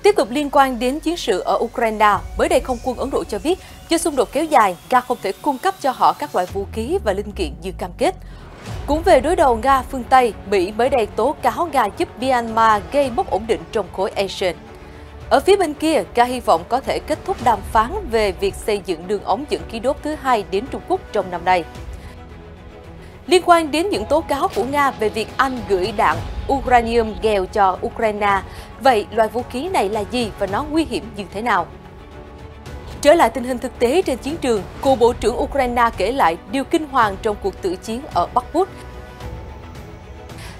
Tiếp tục liên quan đến chiến sự ở Ukraine, mới đây không quân Ấn Độ cho biết, do xung đột kéo dài, Nga không thể cung cấp cho họ các loại vũ khí và linh kiện như cam kết. Cũng về đối đầu Nga phương Tây, Mỹ mới đây tố cáo Nga giúp Myanmar gây mất ổn định trong khối ASEAN. Ở phía bên kia, Nga hy vọng có thể kết thúc đàm phán về việc xây dựng đường ống dẫn khí đốt thứ hai đến Trung Quốc trong năm nay. Liên quan đến những tố cáo của Nga về việc Anh gửi đạn uranium nghèo cho Ukraine, vậy loại vũ khí này là gì và nó nguy hiểm như thế nào? Trở lại tình hình thực tế trên chiến trường, cựu Bộ trưởng Ukraine kể lại điều kinh hoàng trong cuộc tử chiến ở Bakhmut.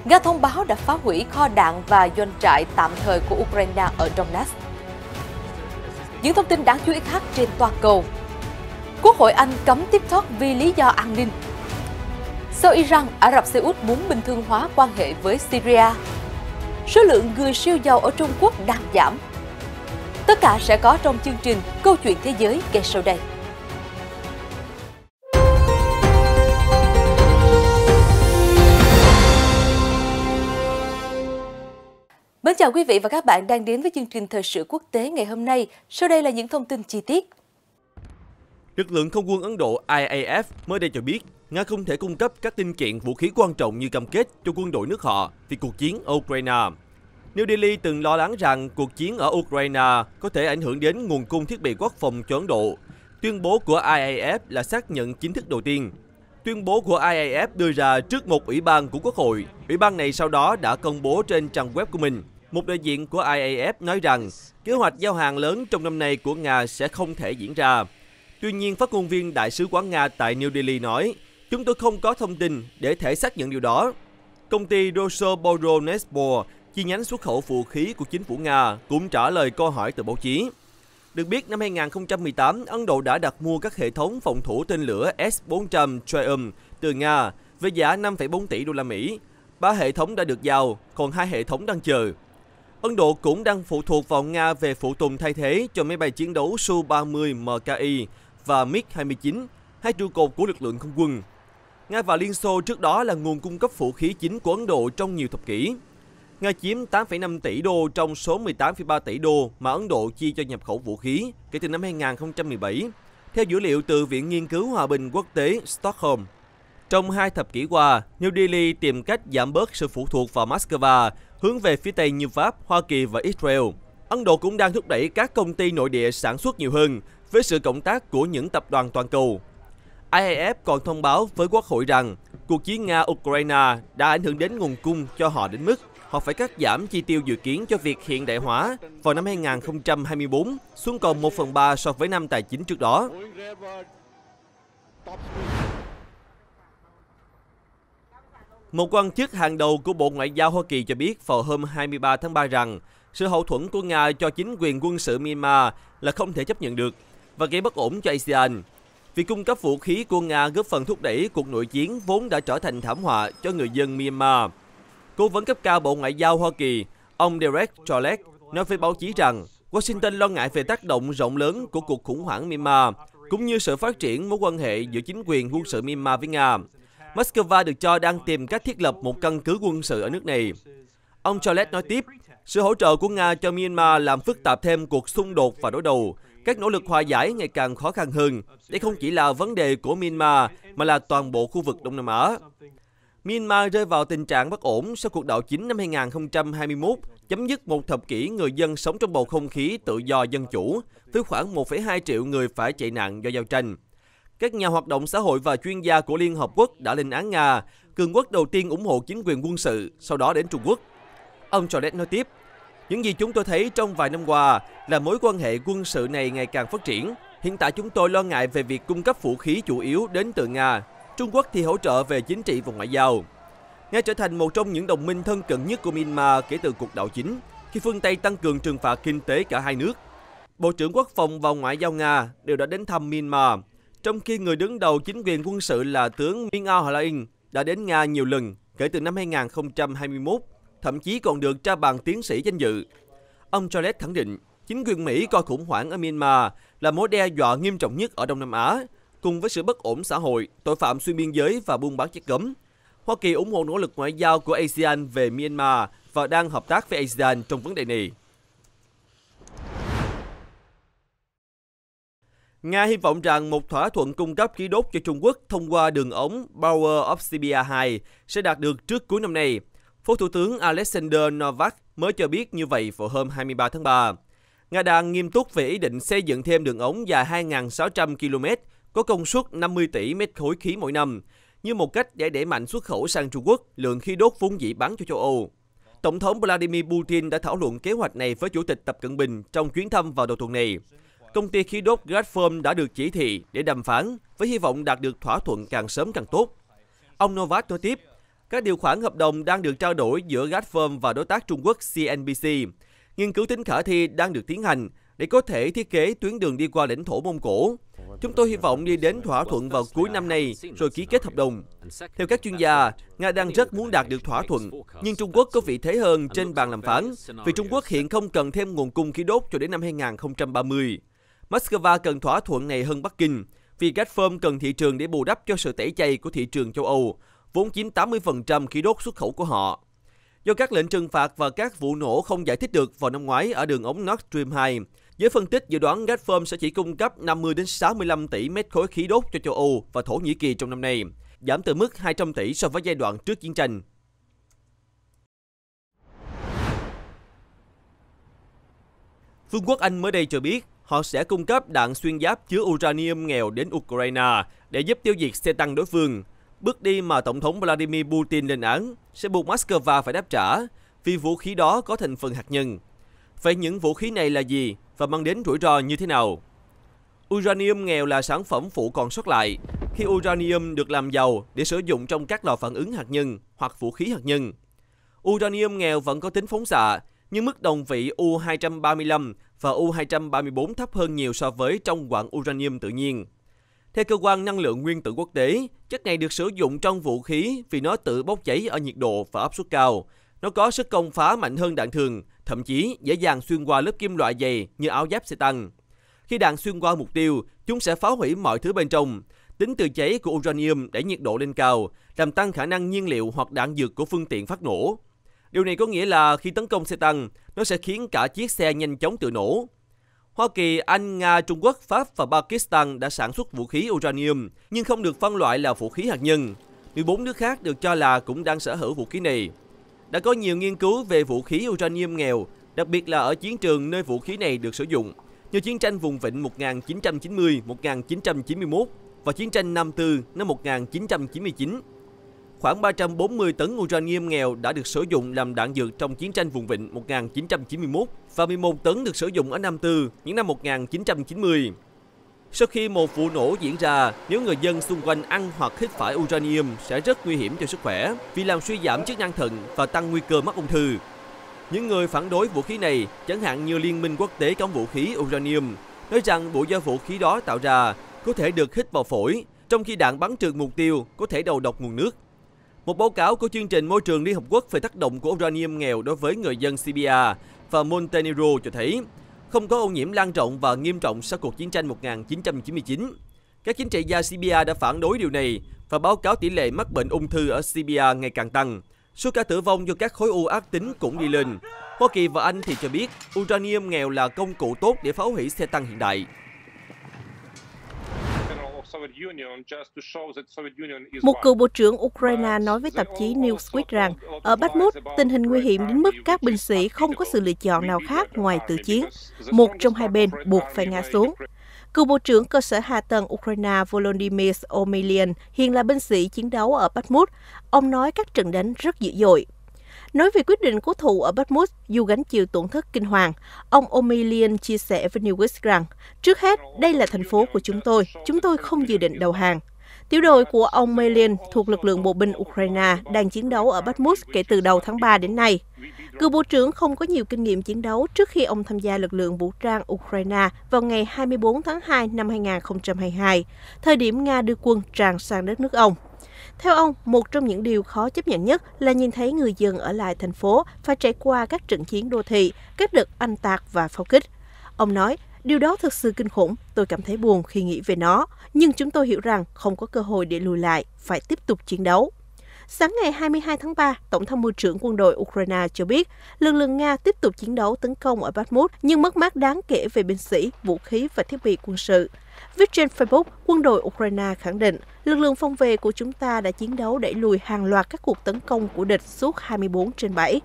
Nga thông báo đã phá hủy kho đạn và doanh trại tạm thời của Ukraine ở Donetsk. Những thông tin đáng chú ý khác trên toàn cầu. Quốc hội Anh cấm TikTok vì lý do an ninh. Sau Iran, Ả Rập Xê Út muốn bình thường hóa quan hệ với Syria. Số lượng người siêu giàu ở Trung Quốc đang giảm. Tất cả sẽ có trong chương trình Câu chuyện Thế giới ngay sau đây. Mến chào quý vị và các bạn đang đến với chương trình Thời sự quốc tế ngày hôm nay. Sau đây là những thông tin chi tiết. Lực lượng không quân Ấn Độ IAF mới đây cho biết Nga không thể cung cấp các linh kiện vũ khí quan trọng như cam kết cho quân đội nước họ vì cuộc chiến ở Ukraine. New Delhi từng lo lắng rằng cuộc chiến ở Ukraine có thể ảnh hưởng đến nguồn cung thiết bị quốc phòng cho Ấn Độ. Tuyên bố của IAF là xác nhận chính thức đầu tiên. Tuyên bố của IAF đưa ra trước một ủy ban của Quốc hội. Ủy ban này sau đó đã công bố trên trang web của mình. Một đại diện của IAF nói rằng kế hoạch giao hàng lớn trong năm nay của Nga sẽ không thể diễn ra. Tuy nhiên, phát ngôn viên Đại sứ quán Nga tại New Delhi nói, chúng tôi không có thông tin để thể xác nhận điều đó. Công ty Rosoboronexport, chi nhánh xuất khẩu vũ khí của chính phủ Nga, cũng trả lời câu hỏi từ báo chí. Được biết, năm 2018, Ấn Độ đã đặt mua các hệ thống phòng thủ tên lửa S-400 Triumph từ Nga với giá 5,4 tỷ đô la Mỹ. 3 hệ thống đã được giao, còn 2 hệ thống đang chờ. Ấn Độ cũng đang phụ thuộc vào Nga về phụ tùng thay thế cho máy bay chiến đấu Su-30 MKI và MiG-29, hai trụ cột của lực lượng không quân. Nga và Liên Xô trước đó là nguồn cung cấp vũ khí chính của Ấn Độ trong nhiều thập kỷ. Nga chiếm 8,5 tỷ đô trong số 18,3 tỷ đô mà Ấn Độ chi cho nhập khẩu vũ khí kể từ năm 2017, theo dữ liệu từ Viện Nghiên cứu Hòa bình Quốc tế Stockholm. Trong 2 thập kỷ qua, New Delhi tìm cách giảm bớt sự phụ thuộc vào Moscow hướng về phía Tây như Pháp, Hoa Kỳ và Israel. Ấn Độ cũng đang thúc đẩy các công ty nội địa sản xuất nhiều hơn với sự cộng tác của những tập đoàn toàn cầu. IAF còn thông báo với Quốc hội rằng cuộc chiến Nga-Ukraine đã ảnh hưởng đến nguồn cung cho họ đến mức họ phải cắt giảm chi tiêu dự kiến cho việc hiện đại hóa vào năm 2024 xuống còn 1/3 so với năm tài chính trước đó. Một quan chức hàng đầu của Bộ Ngoại giao Hoa Kỳ cho biết vào hôm 23 tháng 3 rằng sự hậu thuẫn của Nga cho chính quyền quân sự Myanmar là không thể chấp nhận được và gây bất ổn cho ASEAN. Việc cung cấp vũ khí của Nga góp phần thúc đẩy cuộc nội chiến vốn đã trở thành thảm họa cho người dân Myanmar. Cố vấn cấp cao Bộ Ngoại giao Hoa Kỳ, ông Derek Chollet, nói với báo chí rằng Washington lo ngại về tác động rộng lớn của cuộc khủng hoảng Myanmar, cũng như sự phát triển mối quan hệ giữa chính quyền quân sự Myanmar với Nga. Moscow được cho đang tìm cách thiết lập một căn cứ quân sự ở nước này. Ông Chollet nói tiếp, sự hỗ trợ của Nga cho Myanmar làm phức tạp thêm cuộc xung đột và đối đầu. Các nỗ lực hòa giải ngày càng khó khăn hơn. Đây không chỉ là vấn đề của Myanmar, mà là toàn bộ khu vực Đông Nam Á. Myanmar rơi vào tình trạng bất ổn sau cuộc đảo chính năm 2021, chấm dứt một thập kỷ người dân sống trong bầu không khí tự do dân chủ, với khoảng 1,2 triệu người phải chạy nạn do giao tranh. Các nhà hoạt động xã hội và chuyên gia của Liên Hợp Quốc đã lên án Nga, cường quốc đầu tiên ủng hộ chính quyền quân sự, sau đó đến Trung Quốc. Ông Chollet nói tiếp, những gì chúng tôi thấy trong vài năm qua là mối quan hệ quân sự này ngày càng phát triển. Hiện tại chúng tôi lo ngại về việc cung cấp vũ khí chủ yếu đến từ Nga. Trung Quốc thì hỗ trợ về chính trị và ngoại giao. Nga trở thành một trong những đồng minh thân cận nhất của Myanmar kể từ cuộc đảo chính, khi phương Tây tăng cường trừng phạt kinh tế cả hai nước. Bộ trưởng Quốc phòng và Ngoại giao Nga đều đã đến thăm Myanmar, trong khi người đứng đầu chính quyền quân sự là tướng Min Aung Hlaing đã đến Nga nhiều lần kể từ năm 2021, thậm chí còn được trao bằng tiến sĩ danh dự. Ông Chollet khẳng định, chính quyền Mỹ coi khủng hoảng ở Myanmar là mối đe dọa nghiêm trọng nhất ở Đông Nam Á, cùng với sự bất ổn xã hội, tội phạm xuyên biên giới và buôn bán chất cấm. Hoa Kỳ ủng hộ nỗ lực ngoại giao của ASEAN về Myanmar và đang hợp tác với ASEAN trong vấn đề này. Nga hy vọng rằng một thỏa thuận cung cấp khí đốt cho Trung Quốc thông qua đường ống Power of Siberia 2 sẽ đạt được trước cuối năm nay. Phó Thủ tướng Alexander Novak mới cho biết như vậy vào hôm 23 tháng 3. Nga đang nghiêm túc về ý định xây dựng thêm đường ống dài 2.600 km có công suất 50 tỷ mét khối khí mỗi năm, như một cách để đẩy mạnh xuất khẩu sang Trung Quốc, lượng khí đốt vốn dĩ bán cho châu Âu. Tổng thống Vladimir Putin đã thảo luận kế hoạch này với Chủ tịch Tập Cận Bình trong chuyến thăm vào đầu tuần này. Công ty khí đốt Gazprom đã được chỉ thị để đàm phán với hy vọng đạt được thỏa thuận càng sớm càng tốt. Ông Novak nói tiếp, các điều khoản hợp đồng đang được trao đổi giữa Gazprom và đối tác Trung Quốc CNBC. Nghiên cứu tính khả thi đang được tiến hành để có thể thiết kế tuyến đường đi qua lãnh thổ Mông Cổ. Chúng tôi hy vọng đi đến thỏa thuận vào cuối năm nay rồi ký kết hợp đồng. Theo các chuyên gia, Nga đang rất muốn đạt được thỏa thuận, nhưng Trung Quốc có vị thế hơn trên bàn đàm phán vì Trung Quốc hiện không cần thêm nguồn cung khí đốt cho đến năm 2030. Moscow cần thỏa thuận này hơn Bắc Kinh vì Gazprom cần thị trường để bù đắp cho sự tẩy chay của thị trường châu Âu, vốn chiếm 80% khí đốt xuất khẩu của họ. Do các lệnh trừng phạt và các vụ nổ không giải thích được vào năm ngoái ở đường ống Nord Stream 2, giới phân tích dự đoán Gazprom sẽ chỉ cung cấp 50 đến 65 tỷ mét khối khí đốt cho châu Âu và Thổ Nhĩ Kỳ trong năm nay, giảm từ mức 200 tỷ so với giai đoạn trước chiến tranh. Vương quốc Anh mới đây cho biết họ sẽ cung cấp đạn xuyên giáp chứa uranium nghèo đến Ukraine để giúp tiêu diệt xe tăng đối phương. Bước đi mà Tổng thống Vladimir Putin lên án sẽ buộc Moscow phải đáp trả vì vũ khí đó có thành phần hạt nhân. Vậy những vũ khí này là gì và mang đến rủi ro như thế nào? Uranium nghèo là sản phẩm phụ còn sót lại khi uranium được làm giàu để sử dụng trong các lò phản ứng hạt nhân hoặc vũ khí hạt nhân. Uranium nghèo vẫn có tính phóng xạ, nhưng mức đồng vị U-235 và U-234 thấp hơn nhiều so với trong quặng uranium tự nhiên. Theo Cơ quan Năng lượng Nguyên tử Quốc tế, chất này được sử dụng trong vũ khí vì nó tự bốc cháy ở nhiệt độ và áp suất cao. Nó có sức công phá mạnh hơn đạn thường, thậm chí dễ dàng xuyên qua lớp kim loại dày như áo giáp xe tăng. Khi đạn xuyên qua mục tiêu, chúng sẽ phá hủy mọi thứ bên trong. Tính từ cháy của uranium đẩy nhiệt độ lên cao, làm tăng khả năng nhiên liệu hoặc đạn dược của phương tiện phát nổ. Điều này có nghĩa là khi tấn công xe tăng, nó sẽ khiến cả chiếc xe nhanh chóng tự nổ. Hoa Kỳ, Anh, Nga, Trung Quốc, Pháp và Pakistan đã sản xuất vũ khí uranium, nhưng không được phân loại là vũ khí hạt nhân. 14 nước khác được cho là cũng đang sở hữu vũ khí này. Đã có nhiều nghiên cứu về vũ khí uranium nghèo, đặc biệt là ở chiến trường nơi vũ khí này được sử dụng, như chiến tranh vùng vịnh 1990-1991 và chiến tranh Nam Tư năm 1999. Khoảng 340 tấn uranium nghèo đã được sử dụng làm đạn dược trong chiến tranh vùng vịnh 1991 và 11 tấn được sử dụng ở Nam Tư những năm 1990. Sau khi một vụ nổ diễn ra, nếu người dân xung quanh ăn hoặc hít phải uranium sẽ rất nguy hiểm cho sức khỏe vì làm suy giảm chức năng thận và tăng nguy cơ mắc ung thư. Những người phản đối vũ khí này, chẳng hạn như Liên minh quốc tế cấm vũ khí uranium, nói rằng bộ do vũ khí đó tạo ra có thể được hít vào phổi, trong khi đạn bắn trượt mục tiêu có thể đầu độc nguồn nước. Một báo cáo của chương trình Môi trường Liên Hợp Quốc về tác động của uranium nghèo đối với người dân Siberia và Montenegro cho thấy không có ô nhiễm lan rộng và nghiêm trọng sau cuộc chiến tranh 1999. Các chính trị gia Siberia đã phản đối điều này và báo cáo tỷ lệ mắc bệnh ung thư ở Siberia ngày càng tăng. Số ca tử vong do các khối u ác tính cũng đi lên. Hoa Kỳ và Anh thì cho biết uranium nghèo là công cụ tốt để phá hủy xe tăng hiện đại. Một cựu Bộ trưởng Ukraine nói với tạp chí Newsweek rằng ở Bakhmut, tình hình nguy hiểm đến mức các binh sĩ không có sự lựa chọn nào khác ngoài tự chiến. Một trong hai bên buộc phải ngã xuống. Cựu Bộ trưởng Cơ sở Hạ tầng Ukraine Volodymyr Omelian hiện là binh sĩ chiến đấu ở Bakhmut. Ông nói các trận đánh rất dữ dội. Nói về quyết định cố thủ ở Bakhmut dù gánh chịu tổn thất kinh hoàng, ông Omelian chia sẻ với Newsweek rằng, trước hết, đây là thành phố của chúng tôi không dự định đầu hàng. Tiểu đội của ông Omelian thuộc lực lượng bộ binh Ukraine đang chiến đấu ở Bakhmut kể từ đầu tháng 3 đến nay. Cựu bộ trưởng không có nhiều kinh nghiệm chiến đấu trước khi ông tham gia lực lượng vũ trang Ukraine vào ngày 24 tháng 2 năm 2022, thời điểm Nga đưa quân tràn sang đất nước ông. Theo ông, một trong những điều khó chấp nhận nhất là nhìn thấy người dân ở lại thành phố phải trải qua các trận chiến đô thị, các đợt oanh tạc và pháo kích. Ông nói, điều đó thực sự kinh khủng, tôi cảm thấy buồn khi nghĩ về nó, nhưng chúng tôi hiểu rằng không có cơ hội để lùi lại, phải tiếp tục chiến đấu. Sáng ngày 22 tháng 3, Tổng tham mưu trưởng quân đội Ukraine cho biết lực lượng Nga tiếp tục chiến đấu tấn công ở Bakhmut nhưng mất mát đáng kể về binh sĩ, vũ khí và thiết bị quân sự. Viết trên Facebook, quân đội Ukraine khẳng định, lực lượng phòng vệ của chúng ta đã chiến đấu đẩy lùi hàng loạt các cuộc tấn công của địch suốt 24/7.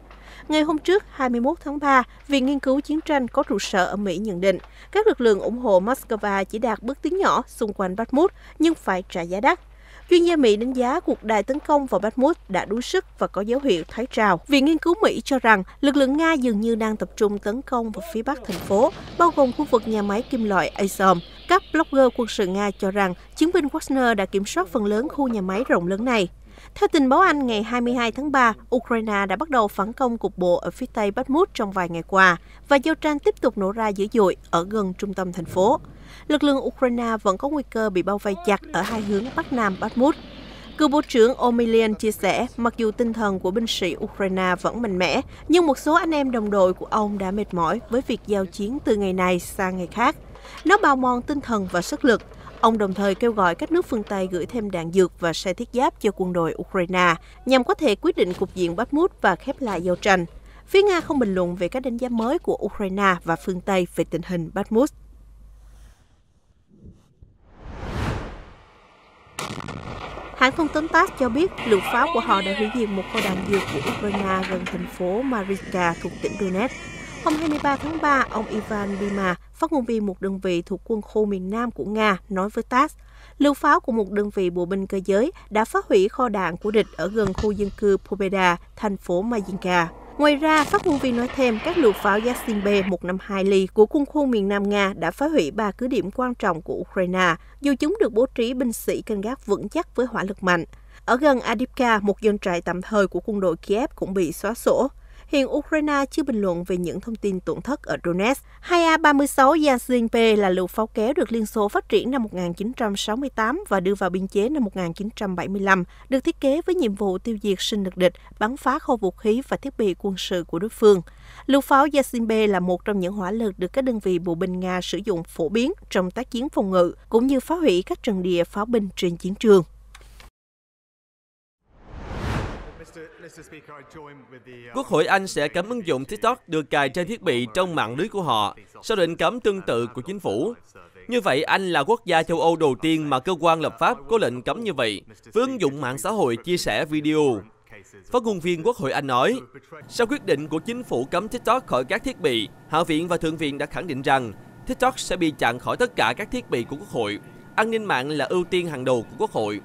Ngày hôm trước, 21 tháng 3, Viện Nghiên cứu Chiến tranh có trụ sở ở Mỹ nhận định, các lực lượng ủng hộ Moscow chỉ đạt bước tiến nhỏ xung quanh Bakhmut nhưng phải trả giá đắt. Chuyên gia Mỹ đánh giá cuộc đại tấn công vào Bakhmut đã đuối sức và có dấu hiệu thoái trào. Viện Nghiên cứu Mỹ cho rằng lực lượng Nga dường như đang tập trung tấn công vào phía bắc thành phố, bao gồm khu vực nhà máy kim loại Azov. Các blogger quân sự Nga cho rằng chiến binh Wagner đã kiểm soát phần lớn khu nhà máy rộng lớn này. Theo tình báo Anh, ngày 22 tháng 3, Ukraine đã bắt đầu phản công cục bộ ở phía tây Bakhmut trong vài ngày qua và giao tranh tiếp tục nổ ra dữ dội ở gần trung tâm thành phố. Lực lượng Ukraine vẫn có nguy cơ bị bao vây chặt ở hai hướng Bắc Nam Bakhmut. Cựu Bộ trưởng Omelian chia sẻ, mặc dù tinh thần của binh sĩ Ukraine vẫn mạnh mẽ, nhưng một số anh em đồng đội của ông đã mệt mỏi với việc giao chiến từ ngày này sang ngày khác. Nó bào mòn tinh thần và sức lực. Ông đồng thời kêu gọi các nước phương Tây gửi thêm đạn dược và xe thiết giáp cho quân đội Ukraine, nhằm có thể quyết định cục diện Bakhmut và khép lại giao tranh. Phía Nga không bình luận về các đánh giá mới của Ukraine và phương Tây về tình hình Bakhmut. Hãng thông tấn TASS cho biết lượng pháo của họ đã hủy diệt một kho đạn dược của Ukraine gần thành phố Mariinka thuộc tỉnh Donetsk. Hôm 23 tháng 3, ông Ivan Bima, phát ngôn viên một đơn vị thuộc quân khu miền Nam của Nga, nói với TASS, lượng pháo của một đơn vị bộ binh cơ giới đã phá hủy kho đạn của địch ở gần khu dân cư Pobeda, thành phố Mariinka. Ngoài ra, phát ngôn viên nói thêm các lựu pháo Yasin B-152 Ly của quân khu miền Nam Nga đã phá hủy 3 cứ điểm quan trọng của Ukraine, dù chúng được bố trí binh sĩ canh gác vững chắc với hỏa lực mạnh. Ở gần Avdiivka, một doanh trại tạm thời của quân đội Kiev cũng bị xóa sổ. Hiện Ukraine chưa bình luận về những thông tin tổn thất ở Donetsk. 2A-36 Yasin P là lựu pháo kéo được Liên Xô phát triển năm 1968 và đưa vào biên chế năm 1975, được thiết kế với nhiệm vụ tiêu diệt sinh lực địch, bắn phá kho vũ khí và thiết bị quân sự của đối phương. Lựu pháo Yasin B là một trong những hỏa lực được các đơn vị bộ binh Nga sử dụng phổ biến trong tác chiến phòng ngự, cũng như phá hủy các trận địa pháo binh trên chiến trường. Quốc hội Anh sẽ cấm ứng dụng TikTok được cài trên thiết bị trong mạng lưới của họ, sau lệnh cấm tương tự của chính phủ. Như vậy, Anh là quốc gia châu Âu đầu tiên mà cơ quan lập pháp có lệnh cấm như vậy, với ứng dụng mạng xã hội chia sẻ video. Phát ngôn viên Quốc hội Anh nói, sau quyết định của chính phủ cấm TikTok khỏi các thiết bị, Hạ viện và Thượng viện đã khẳng định rằng TikTok sẽ bị chặn khỏi tất cả các thiết bị của Quốc hội. An ninh mạng là ưu tiên hàng đầu của Quốc hội.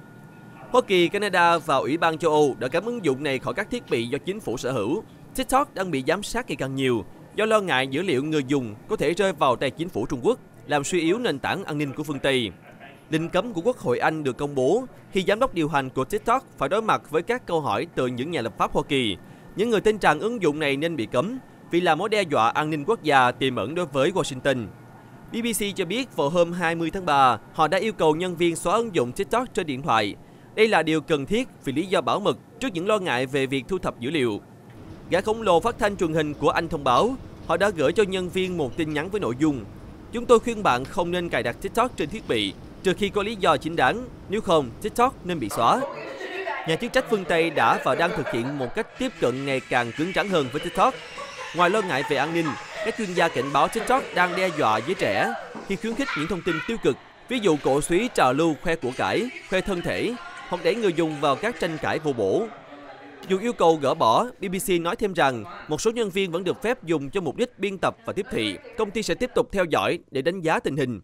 Hoa Kỳ, Canada và Ủy ban châu Âu đã cấm ứng dụng này khỏi các thiết bị do chính phủ sở hữu. TikTok đang bị giám sát ngày càng nhiều do lo ngại dữ liệu người dùng có thể rơi vào tay chính phủ Trung Quốc, làm suy yếu nền tảng an ninh của phương Tây. Lệnh cấm của Quốc hội Anh được công bố khi giám đốc điều hành của TikTok phải đối mặt với các câu hỏi từ những nhà lập pháp Hoa Kỳ. Những người tin rằng ứng dụng này nên bị cấm vì là mối đe dọa an ninh quốc gia tiềm ẩn đối với Washington. BBC cho biết vào hôm 20 tháng 3, họ đã yêu cầu nhân viên xóa ứng dụng TikTok trên điện thoại. Đây là điều cần thiết vì lý do bảo mật trước những lo ngại về việc thu thập dữ liệu. Gã khổng lồ phát thanh truyền hình của Anh thông báo họ đã gửi cho nhân viên một tin nhắn với nội dung: chúng tôi khuyên bạn không nên cài đặt TikTok trên thiết bị trừ khi có lý do chính đáng, nếu không TikTok nên bị xóa. Nhà chức trách phương Tây đã và đang thực hiện một cách tiếp cận ngày càng cứng rắn hơn với TikTok. Ngoài lo ngại về an ninh, các chuyên gia cảnh báo TikTok đang đe dọa giới trẻ khi khuyến khích những thông tin tiêu cực, ví dụ cổ suý trào lưu khoe của cải, khoe thân thể, hoặc đẩy người dùng vào các tranh cãi vô bổ. Dù yêu cầu gỡ bỏ, BBC nói thêm rằng một số nhân viên vẫn được phép dùng cho mục đích biên tập và tiếp thị. Công ty sẽ tiếp tục theo dõi để đánh giá tình hình.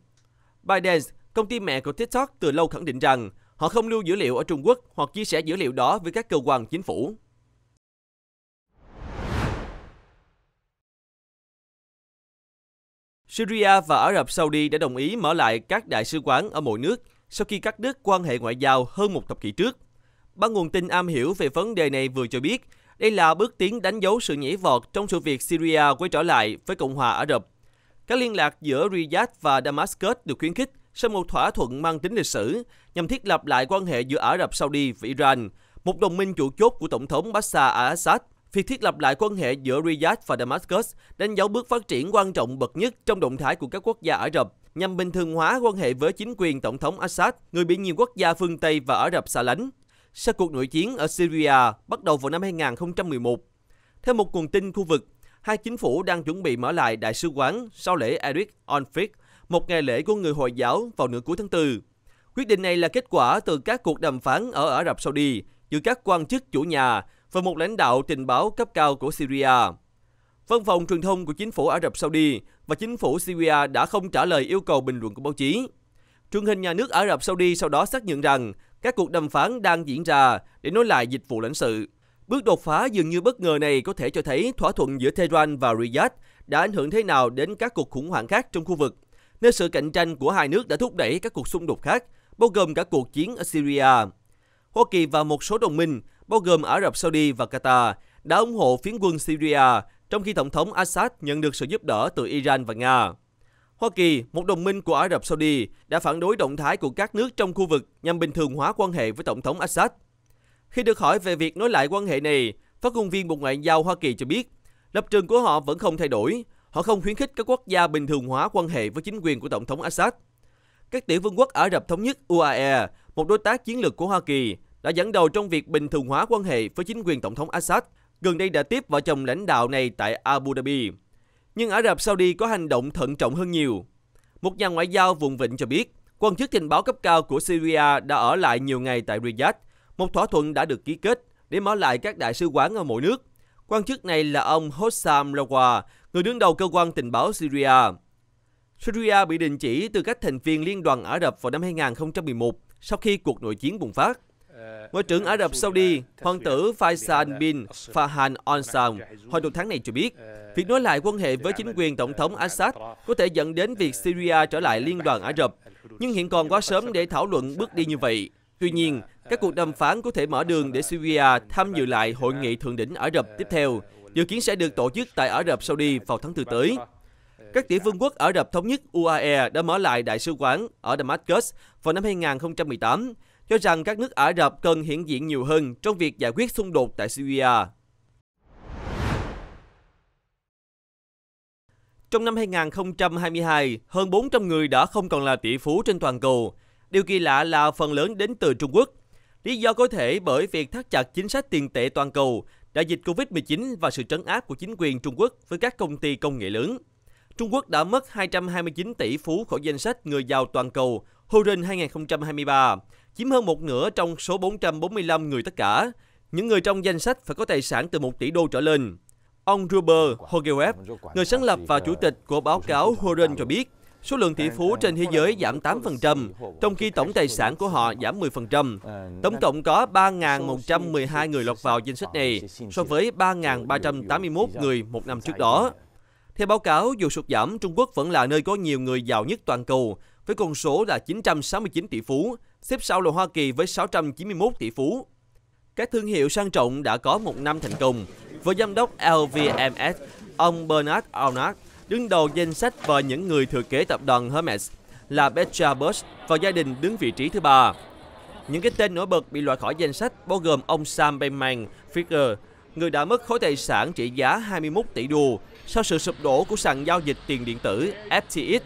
ByteDance, công ty mẹ của TikTok, từ lâu khẳng định rằng họ không lưu dữ liệu ở Trung Quốc hoặc chia sẻ dữ liệu đó với các cơ quan chính phủ. Syria và Ả Rập Saudi đã đồng ý mở lại các đại sứ quán ở mỗi nước sau khi cắt đứt quan hệ ngoại giao hơn một thập kỷ trước. Ba nguồn tin am hiểu về vấn đề này vừa cho biết đây là bước tiến đánh dấu sự nhảy vọt trong sự việc Syria quay trở lại với Cộng hòa Ả Rập. Các liên lạc giữa Riyadh và Damascus được khuyến khích sau một thỏa thuận mang tính lịch sử nhằm thiết lập lại quan hệ giữa Ả Rập Saudi và Iran, một đồng minh chủ chốt của Tổng thống Bashar al-Assad. Việc thiết lập lại quan hệ giữa Riyadh và Damascus đánh dấu bước phát triển quan trọng bậc nhất trong động thái của các quốc gia Ả Rập nhằm bình thường hóa quan hệ với chính quyền Tổng thống Assad, người bị nhiều quốc gia phương Tây và Ả Rập xa lánh sau cuộc nội chiến ở Syria bắt đầu vào năm 2011. Theo một nguồn tin khu vực, hai chính phủ đang chuẩn bị mở lại đại sứ quán sau lễ Eid al-Fitr một ngày lễ của người Hồi giáo vào nửa cuối tháng 4. Quyết định này là kết quả từ các cuộc đàm phán ở Ả Rập Saudi giữa các quan chức chủ nhà và một lãnh đạo tình báo cấp cao của Syria. Văn phòng truyền thông của chính phủ Ả Rập Saudi và chính phủ Syria đã không trả lời yêu cầu bình luận của báo chí. Truyền hình nhà nước Ả Rập Saudi sau đó xác nhận rằng các cuộc đàm phán đang diễn ra để nối lại dịch vụ lãnh sự. Bước đột phá dường như bất ngờ này có thể cho thấy thỏa thuận giữa Tehran và Riyadh đã ảnh hưởng thế nào đến các cuộc khủng hoảng khác trong khu vực, nơi sự cạnh tranh của hai nước đã thúc đẩy các cuộc xung đột khác, bao gồm cả cuộc chiến ở Syria. Hoa Kỳ và một số đồng minh, bao gồm Ả Rập Saudi và Qatar, đã ủng hộ phiến quân Syria, trong khi Tổng thống Assad nhận được sự giúp đỡ từ Iran và Nga. Hoa Kỳ, một đồng minh của Ả Rập Saudi, đã phản đối động thái của các nước trong khu vực nhằm bình thường hóa quan hệ với Tổng thống Assad. Khi được hỏi về việc nối lại quan hệ này, phát ngôn viên Bộ Ngoại giao Hoa Kỳ cho biết, lập trường của họ vẫn không thay đổi. Họ không khuyến khích các quốc gia bình thường hóa quan hệ với chính quyền của Tổng thống Assad. Các tiểu vương quốc Ả Rập Thống nhất UAE, một đối tác chiến lược của Hoa Kỳ, đã dẫn đầu trong việc bình thường hóa quan hệ với chính quyền Tổng thống Assad, gần đây đã tiếp vợ chồng lãnh đạo này tại Abu Dhabi. Nhưng Ả Rập Saudi có hành động thận trọng hơn nhiều. Một nhà ngoại giao vùng vịnh cho biết, quan chức tình báo cấp cao của Syria đã ở lại nhiều ngày tại Riyadh. Một thỏa thuận đã được ký kết để mở lại các đại sứ quán ở mỗi nước. Quan chức này là ông Hossam Lawa, người đứng đầu cơ quan tình báo Syria. Syria bị đình chỉ từ các thành viên Liên đoàn Ả Rập vào năm 2011 sau khi cuộc nội chiến bùng phát. Ngoại trưởng Ả Rập Saudi, hoàng tử Faisal bin Farhan Al Saud, hồi đầu tháng này cho biết, việc nối lại quan hệ với chính quyền Tổng thống Assad có thể dẫn đến việc Syria trở lại Liên đoàn Ả Rập, nhưng hiện còn quá sớm để thảo luận bước đi như vậy. Tuy nhiên, các cuộc đàm phán có thể mở đường để Syria tham dự lại hội nghị thượng đỉnh Ả Rập tiếp theo, dự kiến sẽ được tổ chức tại Ả Rập Saudi vào tháng 4 tới. Các tiểu vương quốc Ả Rập Thống nhất UAE đã mở lại đại sứ quán ở Damascus vào năm 2018, cho rằng các nước Ả Rập cần hiện diện nhiều hơn trong việc giải quyết xung đột tại Syria. Trong năm 2022, hơn 400 người đã không còn là tỷ phú trên toàn cầu. Điều kỳ lạ là phần lớn đến từ Trung Quốc. Lý do có thể bởi việc thắt chặt chính sách tiền tệ toàn cầu, đại dịch Covid-19 và sự trấn áp của chính quyền Trung Quốc với các công ty công nghệ lớn. Trung Quốc đã mất 229 tỷ phú khỏi danh sách người giàu toàn cầu Hurun 2023, chiếm hơn một nửa trong số 445 người tất cả. Những người trong danh sách phải có tài sản từ 1 tỷ đô trở lên. Ông Robert Hogewerf, người sáng lập và chủ tịch của báo cáo Hurun cho biết, số lượng tỷ phú trên thế giới giảm 8%, trong khi tổng tài sản của họ giảm 10%. Tổng cộng có 3.112 người lọt vào danh sách này, so với 3.381 người một năm trước đó. Theo báo cáo, dù sụt giảm, Trung Quốc vẫn là nơi có nhiều người giàu nhất toàn cầu, với con số là 969 tỷ phú, xếp sau là Hoa Kỳ với 691 tỷ phú. Các thương hiệu sang trọng đã có một năm thành công, với giám đốc LVMH, ông Bernard Arnault, đứng đầu danh sách và những người thừa kế tập đoàn Hermes là Petra Bush và gia đình đứng vị trí thứ 3. Những cái tên nổi bật bị loại khỏi danh sách bao gồm ông Sam Bankman-Fried, người đã mất khối tài sản trị giá 21 tỷ đô sau sự sụp đổ của sàn giao dịch tiền điện tử FTX.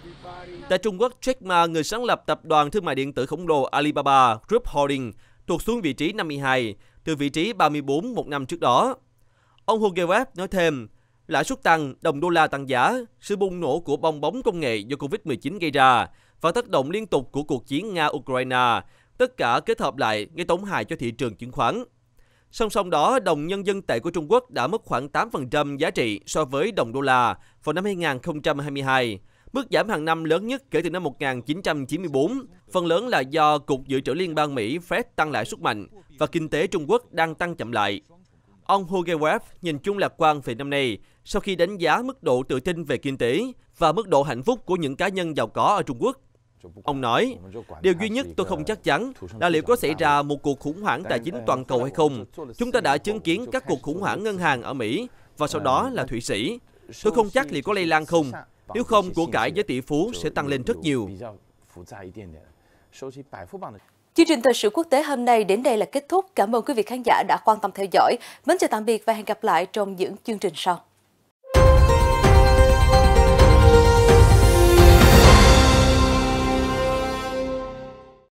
Tại Trung Quốc, Jack Ma, người sáng lập tập đoàn thương mại điện tử khổng lồ Alibaba Group Holding, tụt xuống vị trí 52, từ vị trí 34 một năm trước đó. Ông Hogewerf nói thêm, lãi suất tăng, đồng đô la tăng giá, sự bùng nổ của bong bóng công nghệ do Covid-19 gây ra và tác động liên tục của cuộc chiến Nga-Ukraine, tất cả kết hợp lại gây tổn hại cho thị trường chứng khoán. Song song đó, đồng nhân dân tệ của Trung Quốc đã mất khoảng 8% giá trị so với đồng đô la vào năm 2022, mức giảm hàng năm lớn nhất kể từ năm 1994, phần lớn là do Cục Dự trữ Liên bang Mỹ Fed tăng lãi suất mạnh và kinh tế Trung Quốc đang tăng chậm lại. Ông Hogewerf nhìn chung lạc quan về năm nay sau khi đánh giá mức độ tự tin về kinh tế và mức độ hạnh phúc của những cá nhân giàu có ở Trung Quốc. Ông nói, điều duy nhất tôi không chắc chắn là liệu có xảy ra một cuộc khủng hoảng tài chính toàn cầu hay không. Chúng ta đã chứng kiến các cuộc khủng hoảng ngân hàng ở Mỹ và sau đó là Thụy Sĩ. Tôi không chắc liệu có lây lan không. Nếu không, của cải với tỷ phú sẽ tăng lên rất nhiều. Chương trình thời sự quốc tế hôm nay đến đây là kết thúc. Cảm ơn quý vị khán giả đã quan tâm theo dõi. Mến chào tạm biệt và hẹn gặp lại trong những chương trình sau.